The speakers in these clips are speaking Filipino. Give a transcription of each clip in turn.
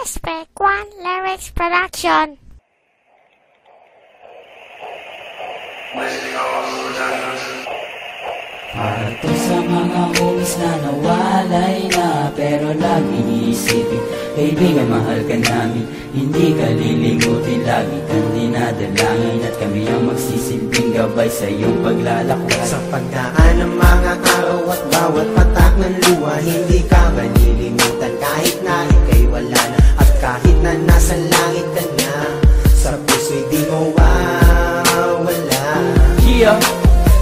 Aspect 1 Lyrics Production. Para to sa mga homies na nawalay na, pero lagi iisipin, kaibigan, mahal ka namin. Hindi ka lilimutin, lagi kang dinadalangin, at kami ang magsisilbing gabay sa iyong paglalakbay. Sa pagdaan ng mga araw at bawat patak ng luha, hindi ka malilimutan kahit na ika'y wala na, at kahit na nasa langit ka na, sa puso'y di mo wala. Yeah,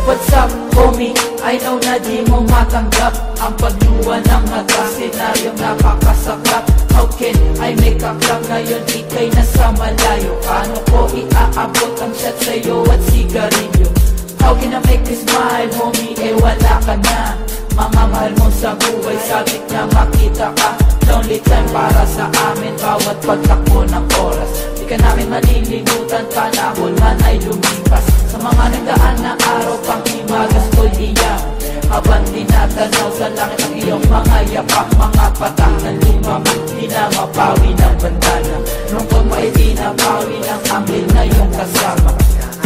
what's up, homie? I know na di mo matanggap ang pagluwa ng mata, senaryong napakasakap. How can I make a club ngayon ika'y nasa malayo? Paano ko iaabot ang shot sa'yo at sigarilyo? How can I make you smile, homie? Eh wala ka na. Mga mahal mo sa buhay, sabik na makita ka. Lonely time para sa amin, bawat pagtakbo ng oras. Di ka namin malilimutan, panahon man ay lumipas. Sa mga nagdaan na araw, pang himagas ko'y iyak, habang tinatanaw sa langit ang iyong mga yapak. Mga patak ng lumamang, di na mapawi ng bandana. Rungkot mo ay di na pawi ng anghel na iyong kasama.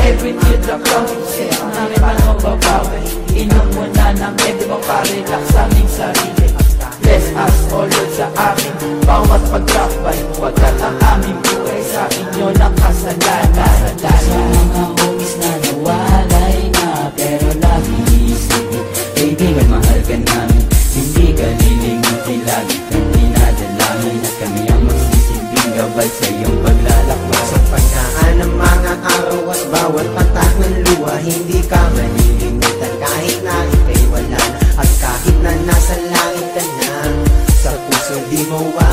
Every teardrop counting, ang namin paano babawi. Inom mo na ng every mo pa-relax sa aming sarili. Bless us, O Lord, sa amin bawat pagkakbay. Pagkat ang aming buhay sa inyo nakasalanan. Sa mga homies na nawalay na, pero lagi iisipin, kaibigan, mahal ka namin. Hindi ka lilimutin, lagi kang dinadalangin, at kami ang magsisilbing gabay sa iyong paglalakbay. Sa pagdaan ng mga araw at bawat patak ng luha, hindi ka malilimutan kahit na ika'y wala na, at kahit na nasa langit ka na, sa puso di mo wala.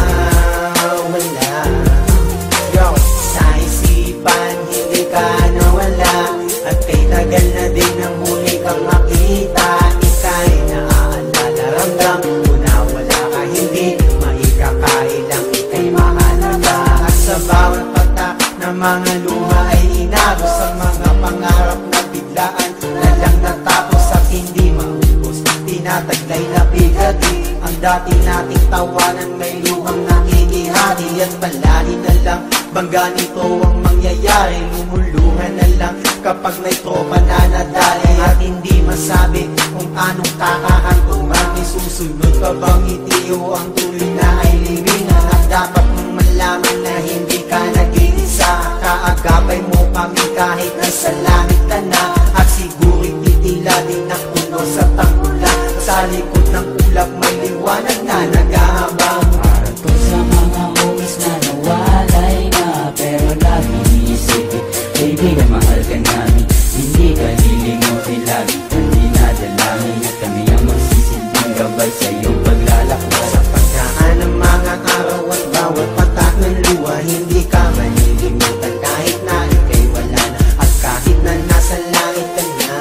Yo, sa isipan hindi ka nawala, at kay tagal na din ang huli kang makita. Ika'y naaalala, ramdam mo na wala ka, hindi maikakailang ika'y mahalaga. At sa bawat patak ng mga luha ay inago sa mga pangarap na biglaan na lang natapos at hindi maubos. Tinataglay na bigati ang dati nating tawanan, may luhang nakikihati, at palagi na lang bangga nito ang mangyayari. Lumuluhan na lang kapag may tropa na nadali, at hindi masabi kung anong kakahantungan. May susunod pa bang itiyo ang tuloy na ay libingan, at dapat mong malaman na hindi ka nag-iisa. Kaagapay mo kami kahit nasa langit ka na, at siguro'y titila din ang puno sa tangkulan. Sa likod ng ulap may liwanag na nag-aabang. Para to sa mga homies na nawalay na, pero lagi iisipin, kaibigan, mahal ka namin. Hindi ka lilimutin, lagi kang dinadalangin, at kami ang magsisilbing gabay sa iyong paglalakbay. Sa pagdaan ng mga araw at bawat patak ng luha, hindi ka malilimutan kahit na ika'y wala na, at kahit na nasa langit ka na,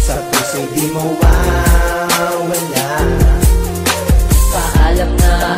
sa puso'y di mo wala. Paalam na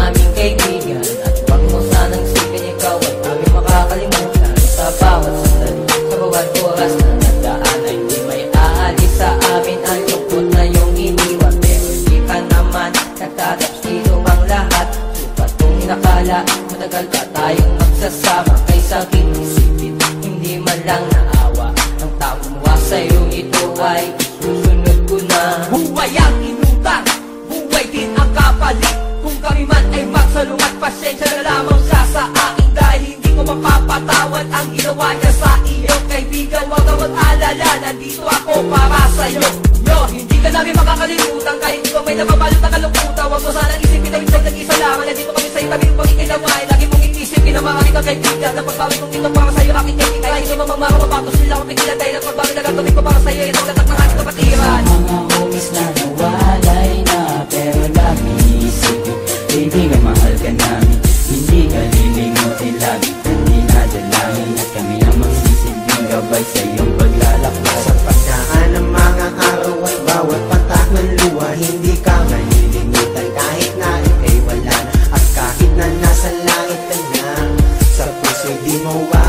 aming kaibigan, at wag mo sanang isipin ikaw ay aming makakalimutan. Sa bawat sandali, sa bawat oras na nagdaan, ay di may aalis sa amin ang lungkot na iyong iniwan. Pero di ka naman nagtatapos dito ang lahat. Supat kong inakala matagal pa tayong magsasama, kaysa isipin hindi man lang naawa ang taong muha sa'yo. Ito ay susunod ko na. Buhay ang inutang, buhay din ang kapalit. Kung kami man ay magsalungat, pasensya na lamang siya sa akin, dahil hindi ko mapapatawad ang ginawa niya sa iyo. Kaibigan, huwag ka mag-alala, nandito ako para sa'yo. Yo, hindi ka namin makakalimutan, kahit di ba may nababalot na kalungkutan. Huwag mo sanang isipin na minsan nag-isa lamang, nandito kami sa'yo, tabi ng pag-ikinaway. Lagi mong inisipin ang mga aming kaibigan, na pagbawi kong dito para sa'yo aking kaibigan. Kahit di mamang makapapatos sila akong pigilan, dahil ang pagbawi na gagawin ko para sa'yo, itong latak ng aking kapatiran. Mga homies na nawalay na, pero lagi iisipin, kaibigan, mahal ka namin. Hindi ka lilimutin, lagi kang dinadalangin, at kami ang magsisilbing gabay sa iyong paglalakbay. Sa pagdaan ng mga araw at bawat patak ng luha, hindi ka malilimutan kahit na ika'y wala na, at kahit na nasa langit ka na, sa puso'y di mo wala.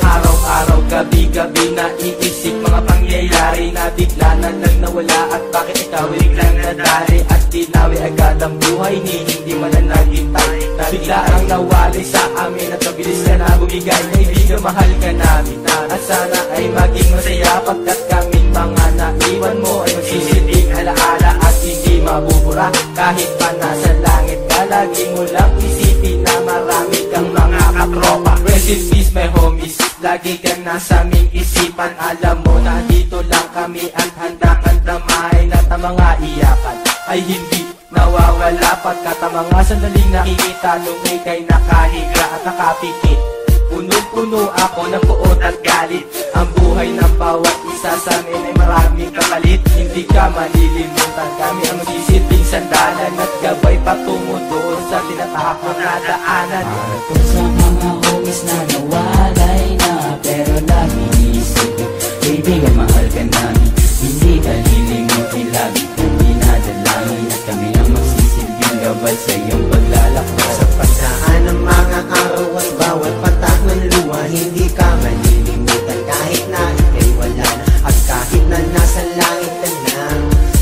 Araw-araw, gabi-gabi, naiisip mga pangyayari na bigla na lang nawala, at bakit ikaw biglang nadali at tinawi agad ang buhay ni hindi man na naghintay. Bigla ang nawali sa amin at mabilis ka na bumigay. Kaibigan, mahal ka namin at sana ay maging masaya pagkat kaming mga naiwan mo ay magsisilbing alaala at hindi mabubura. Kahit pa nasa langit ka, lagi mo lang isipin na marami kang mga katropa. Rest in peace my homies, lagi kang nasa aming isipan. Alam mo na dito lang kami at handa kang damahin at ang mga iyakan ay hindi nawawala pagkat ang mga sandaling nakikita nung ika'y nakahiga at nakapikit. Punong-puno ako ng puot at galit. Ang buhay ng bawat isa sa amin ay maraming kapalit. Hindi ka malilimutan, kami ang magsisilbing sandalan at gabay patungo doon sa tinatahakot na daanan. Para sa mga homies na nawalay na pero lagi iisipin, kaibigan, mahal ka namin, hindi ka lilimutin, lagi kang dinadalangin at kami ang magsisilbing gabay sa iyong paglalakbay. Sa pagdaan ng mga araw at bawat patak ng luha, hindi ka malilimutan kahit na ika'y wala na. At kahit na nasa langit ka na,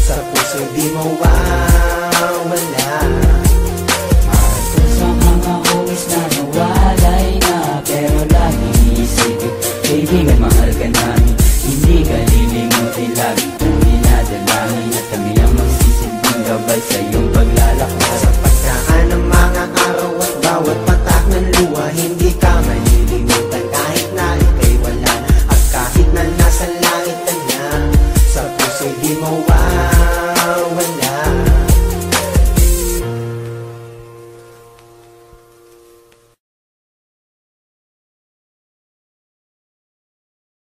sa puso di mawala.